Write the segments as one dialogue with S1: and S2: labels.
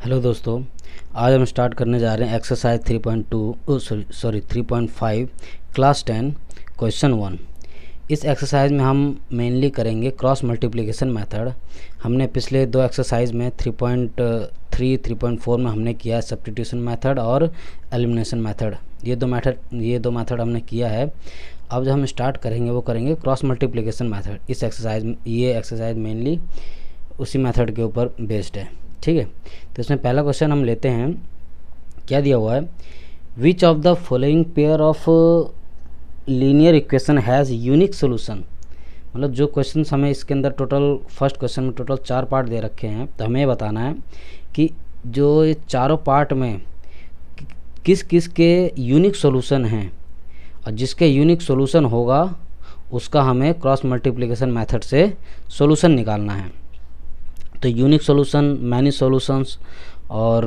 S1: Hello दोस्तों, आज हम स्टार्ट करने जा रहे हैं एक्सरसाइज 3.5 क्लास 10 क्वेश्चन 1। इस एक्सरसाइज में हम मेनली करेंगे क्रॉस मल्टीप्लिकेशन मेथड। हमने पिछले दो एक्सरसाइज में 3.3 3.4 में हमने किया है सब्स्टिट्यूशन मेथड और एलिमिनेशन मेथड। ये दो मेथड हमने किया है। अब जो हम स्टार्ट करेंगे वो करेंगे क्रॉस मल्टीप्लिकेशन मेथड। इस एक्सरसाइज में ये एक्सरसाइज मेनली उसी मेथड के ऊपर बेस्ड है। ठीक है, तो इसमें पहला क्वेश्चन हम लेते हैं। क्या दिया हुआ है, which of the following pair of linear equation has unique solution. मतलब जो क्वेश्चन हमें इसके अंदर टोटल फर्स्ट क्वेश्चन में टोटल 4 पार्ट दे रखे हैं, तो हमें बताना है कि जो ये चारों पार्ट में किस किस के यूनिक सोल्यूशन हैं, और जिसके यूनिक सोल्यूशन होगा उसका हमें क्रॉस मल्टीप्लिकेशन मेथड से सोल्यूशन निकालना है। तो यूनिक सॉल्यूशन, मैनी सॉल्यूशंस और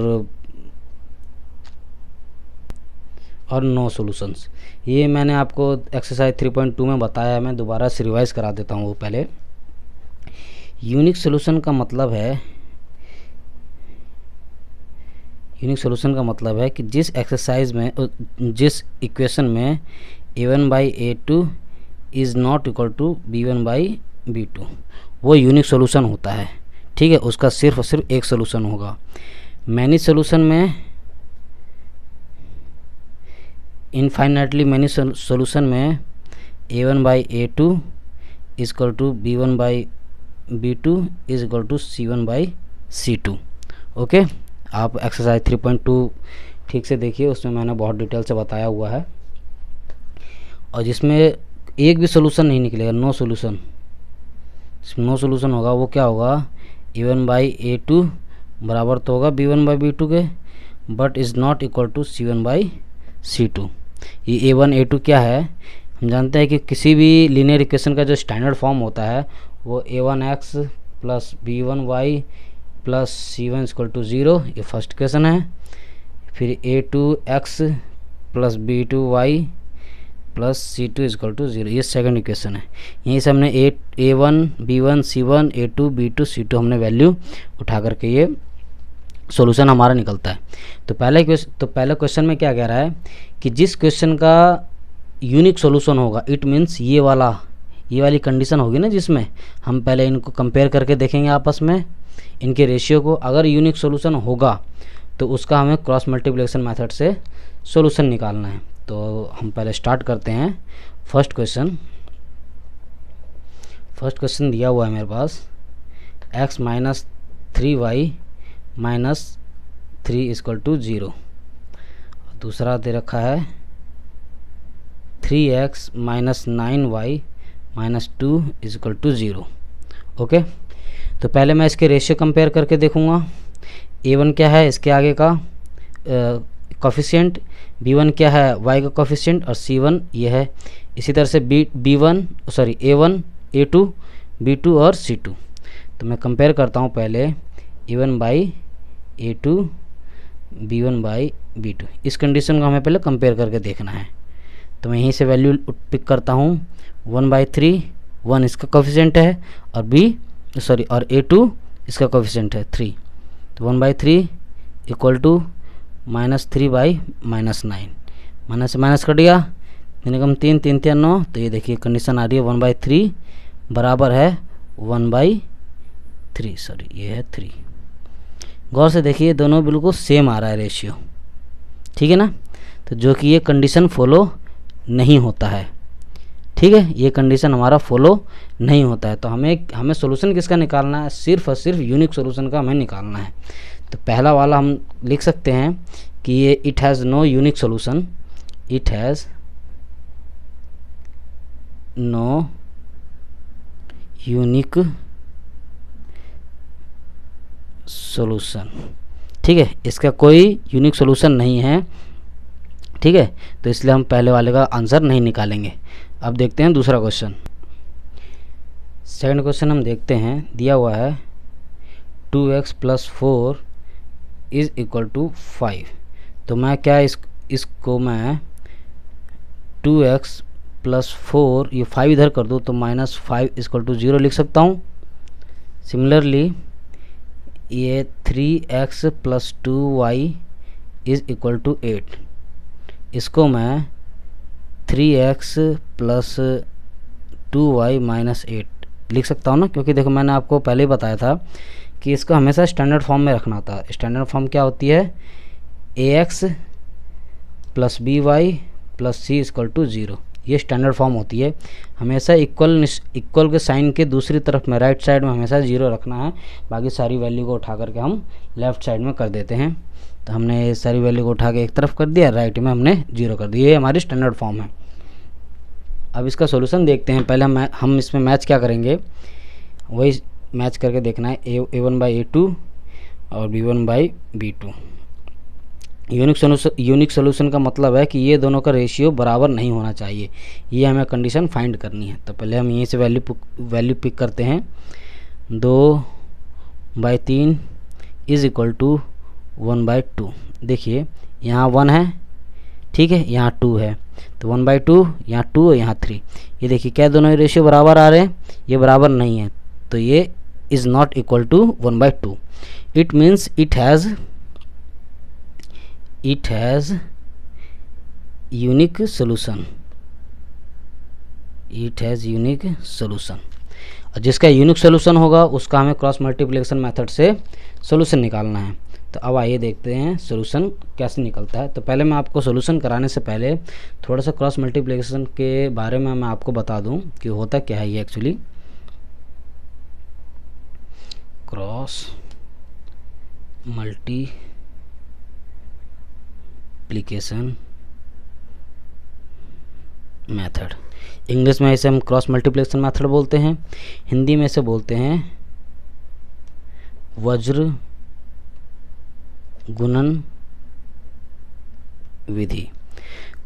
S1: नो सॉल्यूशंस, ये मैंने आपको एक्सरसाइज 3.2 में बताया है। मैं दोबारा से रिवाइज करा देता हूँ वो पहले। यूनिक सॉल्यूशन का मतलब है कि जिस एक्सरसाइज में, जिस इक्वेशन में a1/a2 is not equal to b1/b2, वो यूनिक सॉल्यूशन होता है। ठीक है, उसका सिर्फ और सिर्फ एक सोल्यूशन होगा। मैनी सोल्यूशन में, इनफाइनाइटली मैनी सोल्यूशन में a1/a2 is equal to b1/b2 is equal to c1/c2। Okay, आप एक्सरसाइज 3.2 ठीक से देखिए, उसमें मैंने बहुत डिटेल से बताया हुआ है। और जिसमें एक भी सोल्यूशन नहीं निकलेगा, नो सोल्यूशन होगा, वो क्या होगा, a1/a2 बराबर तो होगा b1/b2 के, but is not equal to c1/c2। ये a1 a2 क्या है, हम जानते हैं कि किसी भी लीनियर इक्वेशन का जो स्टैंडर्ड फॉर्म होता है वो a1x plus b1y plus c1 equal to 0, ये फर्स्ट इक्वेशन है। फिर a2x plus b2y plus c2 equal to 0, ये सेकंड इक्वेशन है। यहीं से हमने a1 b1 c1 a2 b2 c2 हमने वैल्यू उठा करके ये सॉल्यूशन हमारा निकलता है। तो पहले क्वेश्चन में क्या कह रहा है कि जिस क्वेश्चन का यूनिक सॉल्यूशन होगा, इट मीन्स ये वाली कंडीशन होगी ना, जिसमें हम पहले इनको कंपेयर करके देखेंगे आपस में, इनके रेशियो को। अगर यूनिक सॉल्यूशन होगा तो उसका हमें क्रॉस मल्टीप्लिकेशन मेथड से सॉल्यूशन निकालना है। तो हम पहले स्टार्ट करते हैं। फर्स्ट क्वेश्चन दिया हुआ है मेरे पास, x minus 3y minus 3 equal to 0। दूसरा दे रखा है 3x minus 9y minus 2 equal to 0। Okay, तो पहले मैं इसके रेशियो कंपेयर करके देखूँगा। a1 क्या है, इसके आगे का कोफिशिएंट, b1 क्या है, y का कोफिशिएंट, और c1 ये है। इसी तरह से a1 a2 b2 और c2। तो मैं कंपेयर करता हूँ पहले a1/a2 b1/b2। इस कंडीशन को हमें पहले कंपेयर करके देखना है। तो मैं यहीं से वैल्यू पिक करता हूँ। 1/3, 1 इसका कोफिशिएंट है, और a2 इसका कोफिशिएंट है 3। तो 1/3 इक्वल टू -3/-9, माइनस से माइनस कट गया, 3 कम 3, 3 3 9। तो ये देखिए कंडीशन आ रही है 1/3 बराबर है 1/3, ये है 3। गौर से देखिए दोनों बिल्कुल सेम आ रहा है रेशियो, ठीक है ना। तो जो कि ये कंडीशन फॉलो नहीं होता है। ठीक है, ये कंडीशन हमारा फॉलो नहीं होता है। तो हमें सोल्यूशन किसका निकालना है, सिर्फ और सिर्फ यूनिक सोल्यूशन का हमें निकालना है। तो पहला वाला हम लिख सकते हैं कि ये it has no unique solution, it has no unique solution. ठीक है, इसका कोई यूनिक सोल्यूशन नहीं है। ठीक है, तो इसलिए हम पहले वाले का आंसर नहीं निकालेंगे। अब देखते हैं दूसरा क्वेश्चन। सेकंड क्वेश्चन हम देखते हैं, दिया हुआ है 2x plus 4 is equal to 5। तो मैं क्या इसको मैं 2x प्लस 4, ये 5 इधर कर दूँ तो -5 इक्वल टू 0 लिख सकता हूँ। सिमिलरली ये 3x + 2y = 8, इसको मैं 3x + 2y - 8 लिख सकता हूँ ना, क्योंकि देखो मैंने आपको पहले ही बताया था कि इसको हमेशा स्टैंडर्ड फॉर्म में रखना था। स्टैंडर्ड फॉर्म क्या होती है? ax + by + c = 0, ये स्टैंडर्ड फॉर्म होती है। हमेशा इक्वल के साइन के दूसरी तरफ में राइट साइड में हमेशा 0 रखना है, बाकी सारी वैल्यू को उठा करके हम लेफ़्ट साइड में कर देते हैं। तो हमने सारी वैल्यू को उठा के एक तरफ कर दिया, राइट में हमने 0 कर दिया। ये हमारी स्टैंडर्ड फॉर्म है। अब इसका सॉल्यूशन देखते हैं। पहले हम इसमें मैच क्या करेंगे, वही मैच करके देखना है। a1/a2 और b1/b2। यूनिक सोल्यूशन का मतलब है कि ये दोनों का रेशियो बराबर नहीं होना चाहिए, ये हमें कंडीशन फाइंड करनी है। तो पहले हम यहीं से वैल्यू पिक करते हैं। 2/3 = 1/2। देखिए यहाँ 1 है, ठीक है, यहाँ 2 है, तो 1/2, यहाँ 2 और यहाँ 3। ये देखिए क्या दोनों रेशियो बराबर आ रहे हैं? ये बराबर नहीं है, तो ये is not equal to 1/2। It means it has unique solution. और जिसका यूनिक सोल्यूशन होगा उसका हमें क्रॉस मल्टीप्लिकेशन मेथड से सोल्यूशन निकालना है। तो अब आइए देखते हैं सोल्यूशन कैसे निकलता है। तो पहले मैं आपको सोल्यूशन कराने से पहले थोड़ा सा क्रॉस मल्टीप्लिकेशन के बारे में मैं आपको बता दूं कि होता क्या है ये actually. Cross multiplication method, English में इसे हम क्रॉस मल्टीप्लिकेशन मेथड बोलते हैं, हिंदी में इसे बोलते हैं वज्र गुणन विधि।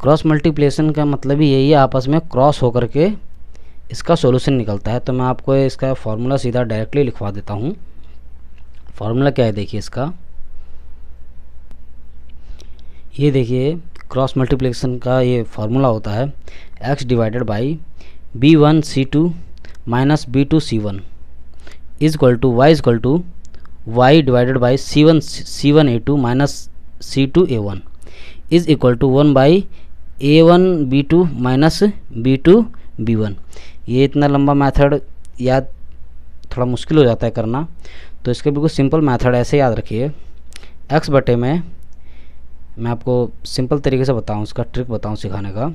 S1: क्रॉस मल्टीप्लिकेशन का मतलब ही यही है, आपस में क्रॉस होकर के इसका सॉल्यूशन निकलता है। तो मैं आपको इसका फॉर्मूला सीधा डायरेक्टली लिखवा देता हूँ। फॉर्मूला क्या है देखिए इसका, ये देखिए क्रॉस मल्टीप्लिकेशन का ये फार्मूला होता है x / b1c2 - b2c1 = y = y / c1a2 - c2a1 = 1/a1b2 - b2b1। ये इतना लंबा मेथड याद थोड़ा मुश्किल हो जाता है करना, तो इसके बिल्कुल सिंपल मेथड ऐसे याद रखिए। x बटे में मैं आपको सिंपल तरीके से बताऊं, इसका ट्रिक बताऊं सिखाने का।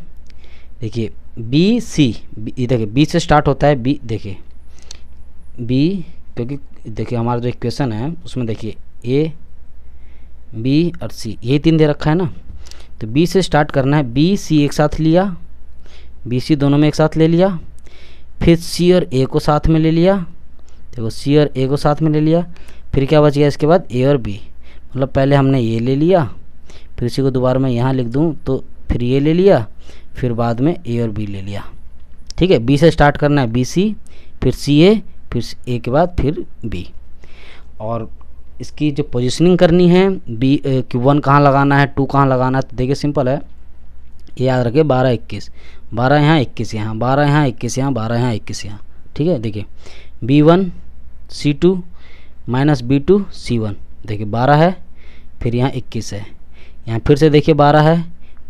S1: देखिए बी सी, देखिए बी से स्टार्ट होता है, बी देखिए बी, क्योंकि देखिए हमारा जो इक्वेशन है उसमें देखिए ए बी और सी यही 3 दे रखा है ना। तो बी से स्टार्ट करना है, बी सी एक साथ लिया, बी सी दोनों में एक साथ ले लिया, फिर सी और ए को साथ में ले लिया, देखो सी और ए को साथ में ले लिया, फिर क्या बच गया इसके बाद ए और बी। मतलब पहले हमने ये ले लिया, फिर इसी को दोबारा मैं यहाँ लिख दूँ तो फिर ये ले लिया, फिर बाद में ए और बी ले लिया। ठीक है, बी से स्टार्ट करना है, बी सी, फिर सी ए, फिर ए के बाद फिर बी। और इसकी जो पोजीशनिंग करनी है, बी कि 1 कहाँ लगाना है, 2 कहाँ लगाना है, तो देखिए सिंपल है, ये याद रखिए 12 21, 12 यहाँ 21 यहाँ, 12 यहाँ 21 यहाँ, 12 यहाँ 21 यहाँ। ठीक है, देखिए b1 c2 - b2 c1, देखिए 12 है, फिर यहाँ 21 है, यहाँ फिर से देखिए 12 है,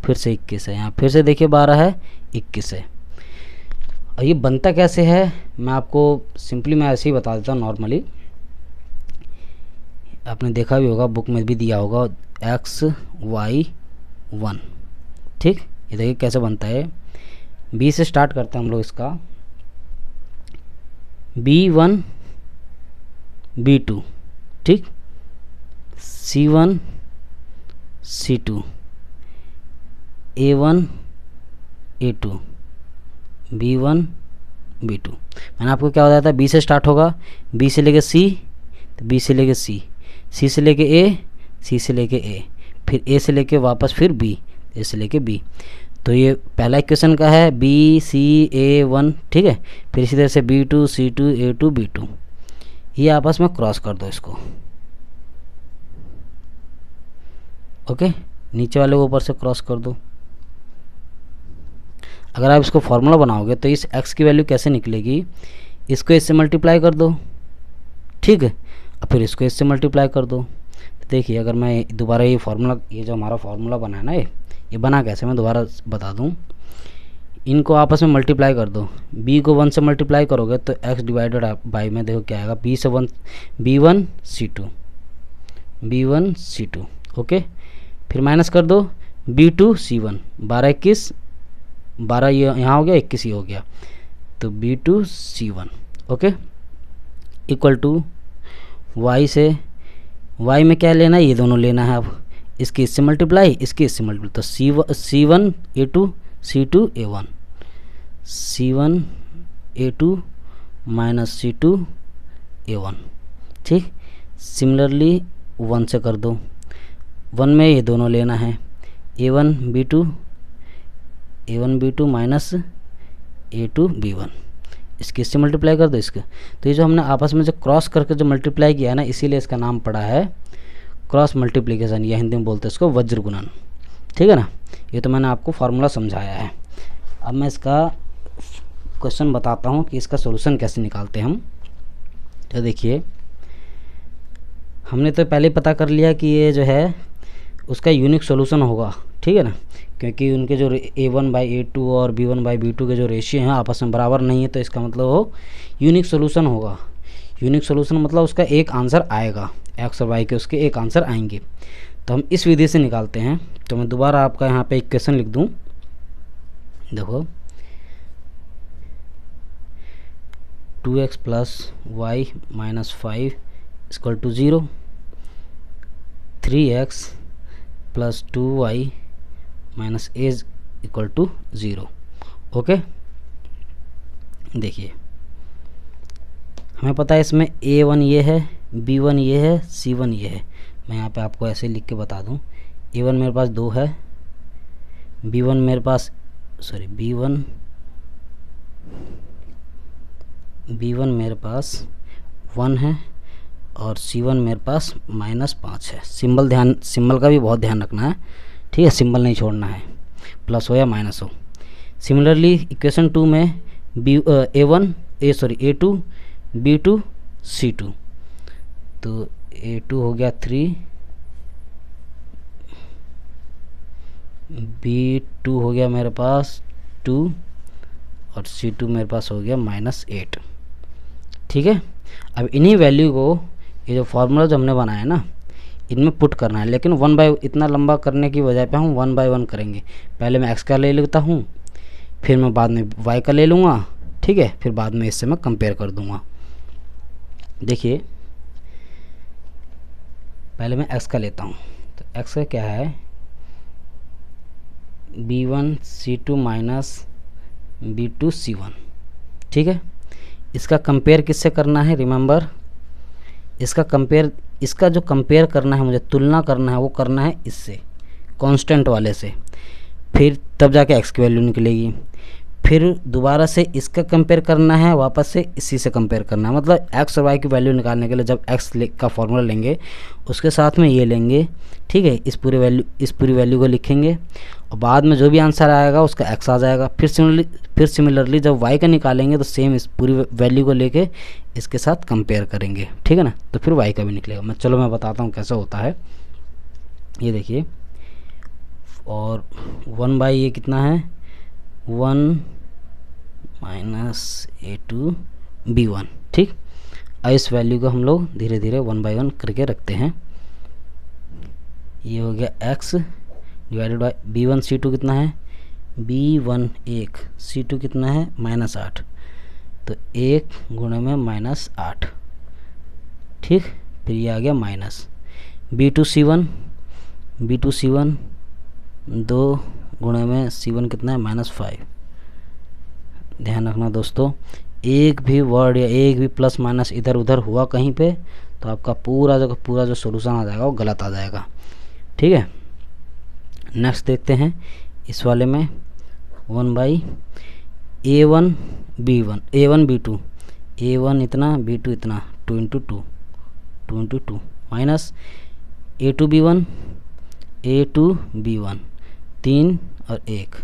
S1: फिर से 21 है, यहाँ फिर से देखिए 12 है, 21 है। और ये बनता कैसे है मैं आपको सिंपली मैं ऐसे ही बता देता हूँ। नॉर्मली आपने देखा भी होगा, बुक में भी दिया होगा x/y1। ठीक, ये देखिए कैसे बनता है। b से स्टार्ट करते हैं हम लोग इसका, b1 b2, ठीक, c1 c2, a1 a2, b1 b2। मैंने आपको क्या बताया था, b से स्टार्ट होगा, b से लेके c, तो b से लेके c, c से लेके a, c से लेके a, फिर a से लेके वापस फिर b, a से लेके b। तो ये पहला इक्वेशन का है b c a1, ठीक है। फिर इसी तरह से b2 c2 a2 b2, ये आपस में क्रॉस कर दो इसको। ओके, नीचे वाले को ऊपर से क्रॉस कर दो। अगर आप इसको फॉर्मूला बनाओगे तो इस x की वैल्यू कैसे निकलेगी, इसको इससे मल्टीप्लाई कर दो। ठीक है, अब फिर इसको इससे मल्टीप्लाई कर दो। तो देखिए अगर मैं दोबारा ये फार्मूला, ये जो हमारा फार्मूला बना है ना, ये बना कैसे, मैं दोबारा बता दूं। इनको आपस में मल्टीप्लाई कर दो। b को 1 से मल्टीप्लाई करोगे तो x डिवाइडेड बाई में देखो क्या आएगा, b से 1 b1 c2 ओके। फिर माइनस कर दो b2 c1, 12 21, 12 ये यहाँ हो गया, 21 ये हो गया, तो b2 c1 okay equal to y से, y में क्या लेना है, ये दोनों लेना है। अब इसकी इससे मल्टीप्लाई, इसकी इससे मल्टीप्लाई, तो c1 a2 c2 a1, c1 a2 minus c2 a1 ठीक। सिमिलरली 1 से कर दो, 1 में ये दोनों लेना है, a1 b2 minus a2 b1, इसकी इससे मल्टीप्लाई कर दो इसके। तो ये जो हमने आपस में जो क्रॉस करके जो मल्टीप्लाई किया है ना, इसीलिए इसका नाम पड़ा है क्रॉस मल्टीप्लिकेशन, या हिंदी में बोलते हैं इसको वज्र गुणन, ठीक है ना। ये तो मैंने आपको फार्मूला समझाया है। अब मैं इसका क्वेश्चन बताता हूँ कि इसका सॉल्यूशन कैसे निकालते हैं हम। तो देखिए हमने तो पहले पता कर लिया कि ये जो है उसका यूनिक सॉल्यूशन होगा, ठीक है ना, क्योंकि उनके जो a1/a2 और b1/b2 के जो रेशियो हैं आपस में बराबर नहीं है, तो इसका मतलब वो यूनिक सॉल्यूशन होगा। यूनिक सॉल्यूशन मतलब उसका एक आंसर आएगा, x और y के उसके एक आंसर आएंगे। तो हम इस विधि से निकालते हैं। तो मैं दोबारा आपका यहाँ पे इक्वेशन लिख दूँ, देखो 2x + y - 5 = 0, 3x + 2y - a = 0 okay. देखिए हमें पता है इसमें a1 ये है, b1 ये है, c1 ये है। मैं यहाँ पे आपको ऐसे लिख के बता दूँ, a1 मेरे पास 2 है, b1 मेरे पास b1 मेरे पास 1 है और c1 मेरे पास -5 है। सिंबल का भी बहुत ध्यान रखना है, ठीक है, सिंबल नहीं छोड़ना है, प्लस हो या माइनस हो। सिमिलरली इक्वेशन 2 में a2 b2 c2, तो a2 हो गया 3, b2 हो गया मेरे पास 2 और c2 मेरे पास हो गया -8, ठीक है। अब इन्हीं वैल्यू को, ये जो फार्मूला जो हमने बनाया ना, इनमें पुट करना है, लेकिन 1 बाय इतना लंबा करने की बजाय पे हम 1 बाय 1 करेंगे। पहले मैं x का ले लेता हूँ, फिर मैं बाद में y का ले लूँगा, ठीक है, फिर बाद में इससे मैं कंपेयर कर दूँगा। देखिए पहले मैं x का लेता हूँ, तो x का क्या है, b1 c2 - b2 c1, ठीक है। इसका कंपेयर किससे करना है, रिमेंबर इसका जो कंपेयर करना है, मुझे तुलना करना है, वो करना है इससे, कांस्टेंट वाले से, फिर तब जाके x की वैल्यू निकलेगी। फिर दोबारा से इसका कंपेयर करना है, वापस से इसी से कंपेयर करना है। मतलब x और y की वैल्यू निकालने के लिए जब x का फॉर्मूला लेंगे उसके साथ में ये लेंगे, ठीक है, इस पूरी वैल्यू को लिखेंगे और बाद में जो भी आंसर आएगा उसका x आ जाएगा। फिर सिमिलरली जब y का निकालेंगे तो सेम इस पूरी वैल्यू को लेके इसके साथ कंपेयर करेंगे, ठीक है ना, तो फिर y का भी निकलेगा। मैं बताता हूँ कैसा होता है। ये देखिए, और 1 बाई ये कितना है, 1 - a2 b1, ठीक। अब इस वैल्यू को हम लोग धीरे धीरे 1 बाई 1 करके रखते हैं। ये हो गया x divided by b1 c2 कितना है, b1 1, c2 कितना है -8, तो 1 गुणे में -8, ठीक। फिर ये आ गया माइनस b2 c1 2 गुणे में c1 कितना है -5। ध्यान रखना दोस्तों, एक भी वर्ड या एक भी प्लस माइनस इधर उधर हुआ कहीं पे तो आपका पूरा जो सॉल्यूशन आ जाएगा वो गलत आ जाएगा, ठीक है। नेक्स्ट देखते हैं इस वाले में 1 बाई a1 b2, a1 इतना b2 इतना, 2 × 2 माइनस a2 b1 3 और 1,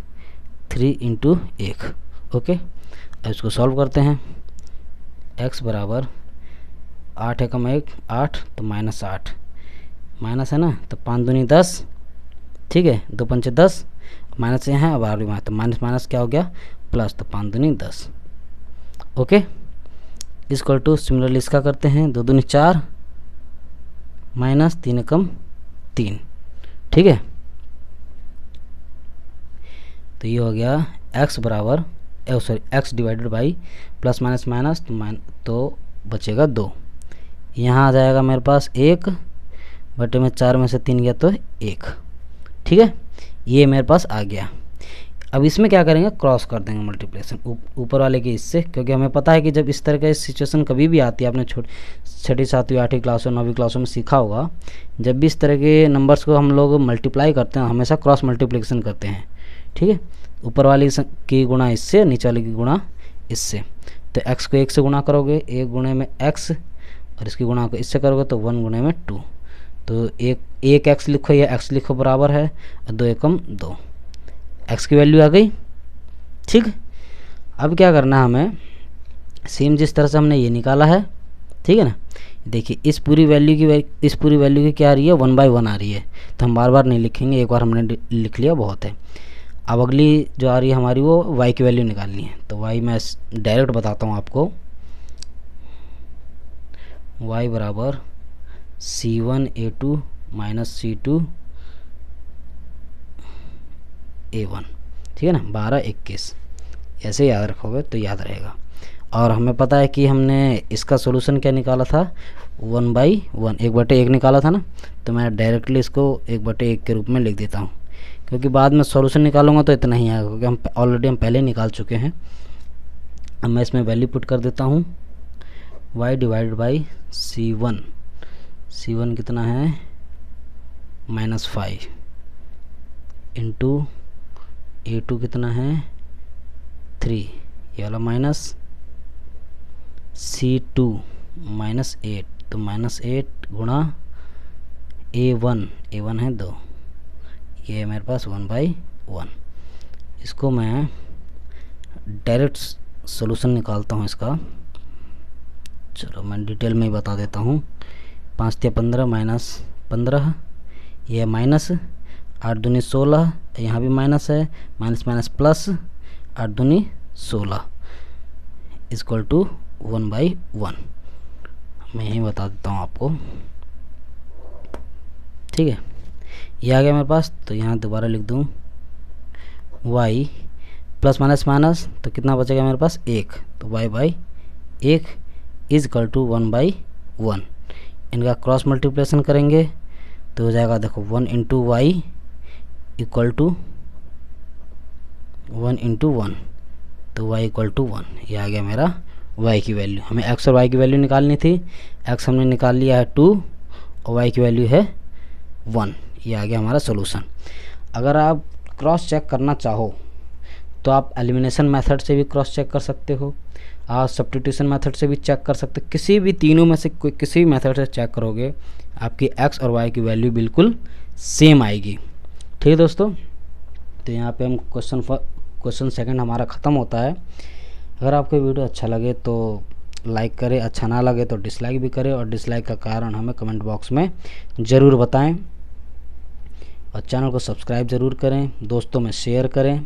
S1: 3 × 1 ओके। अब इसको सॉल्व करते हैं। x बराबर 8 एकम 1 8, तो -8 माइनस है ना, तो 5 दूनी 10, ठीक है, 2 पंचे 10, माइनस यहाँ है, अब आर भी माइनस, तो माइनस माइनस क्या हो गया प्लस, तो 5 दूनी 10। ओके, इक्वल टू सिमिलरली इसका करते हैं, 2 दूनी 4 माइनस 3 एकम 3, ठीक है। तो ये हो गया x बराबर x divided by plus minus minus, तो बचेगा 2। यहाँ आ जाएगा मेरे पास 1 बटे में 4 में से 3 गया तो 1, ठीक है, ये मेरे पास आ गया। अब इसमें क्या करेंगे, क्रॉस कर देंगे मल्टीप्लिकेशन ऊपर वाले के इससे, क्योंकि हमें पता है कि जब इस तरह की सिचुएशन कभी भी आती है, आपने छठी 7वीं 8वीं क्लासों 9वीं क्लासों में सीखा होगा, जब भी इस तरह के नंबर्स को हम लोग मल्टीप्लाई करते हैं हमेशा क्रॉस मल्टीप्लिकेशन करते हैं, ठीक है, ऊपर वाली की गुणा इससे, नीचे वाली की गुणा इससे। तो x को 1 से गुणा करोगे, 1 गुणे में x, और इसकी गुणा को इससे करोगे तो 1 गुणे में 2, तो एक x लिखो या x लिखो बराबर है, और 2 एकम 2, x की वैल्यू आ गई, ठीक। अब क्या करना है हमें, सेम जिस तरह से हमने ये निकाला है, ठीक है ना, देखिए इस पूरी वैल्यू की क्या आ रही है, 1/1 आ रही है, तो हम बार बार नहीं लिखेंगे, एक बार हमने लिख लिया बहुत है। अब अगली जो आ रही है हमारी वो y की वैल्यू निकालनी है, तो y मैं डायरेक्ट बताता हूँ आपको, y बराबर C1A2 माइनस C2A1, ठीक है ना, 12 21, ऐसे याद रखोगे तो याद रहेगा। और हमें पता है कि हमने इसका सॉल्यूशन क्या निकाला था, 1/1 1/1 निकाला था ना, तो मैं डायरेक्टली इसको 1/1 के रूप में लिख देता हूँ, क्योंकि बाद में सॉल्यूशन निकालूंगा तो इतना ही आएगा, क्योंकि हम पहले निकाल चुके हैं। अब मैं इसमें वैल्यू पुट कर देता हूँ, y डिवाइडेड बाई C1 कितना है -5 इंटू A2 कितना है 3, ये वाला माइनस C2 -8, तो -8 गुणा A1 है 2, ये है मेरे पास 1/1। इसको मैं डायरेक्ट सॉल्यूशन निकालता हूँ इसका, चलो मैं डिटेल में ही बता देता हूँ। 5 × 15 -15, ये माइनस 8 दूनी 16, यहाँ भी माइनस है, माइनस माइनस प्लस 8 दूनी 16 इक्वल टू 1/1। मैं यही बता देता हूँ आपको, ठीक है, ये आ गया मेरे पास। तो यहाँ दोबारा लिख दूँ y प्लस माइनस माइनस, तो कितना बचेगा मेरे पास 1, तो y/1 इज इक्वल टू 1/1। इनका क्रॉस मल्टीप्लिकेशन करेंगे तो हो जाएगा, देखो 1 × y इक्वल टू 1 × 1, तो y इक्वल टू 1, ये आ गया मेरा y की वैल्यू। हमें x और y की वैल्यू निकालनी थी, x हमने निकाल लिया है 2 और y की वैल्यू है 1, ये आ गया हमारा सॉल्यूशन। अगर आप क्रॉस चेक करना चाहो तो आप एलिमिनेशन मेथड से भी क्रॉस चेक कर सकते हो, आप सब्स्टिट्यूशन मेथड से भी चेक कर सकते हो, किसी भी तीनों में से कोई किसी भी मेथड से चेक करोगे आपकी x और y की वैल्यू बिल्कुल सेम आएगी, ठीक है दोस्तों। तो यहाँ पे हम क्वेश्चन सेकंड हमारा ख़त्म होता है। अगर आपको वीडियो अच्छा लगे तो लाइक करें, अच्छा ना लगे तो डिसलाइक भी करें, और डिसलाइक का कारण हमें कमेंट बॉक्स में ज़रूर बताएं, और चैनल को सब्सक्राइब ज़रूर करें, दोस्तों में शेयर करें।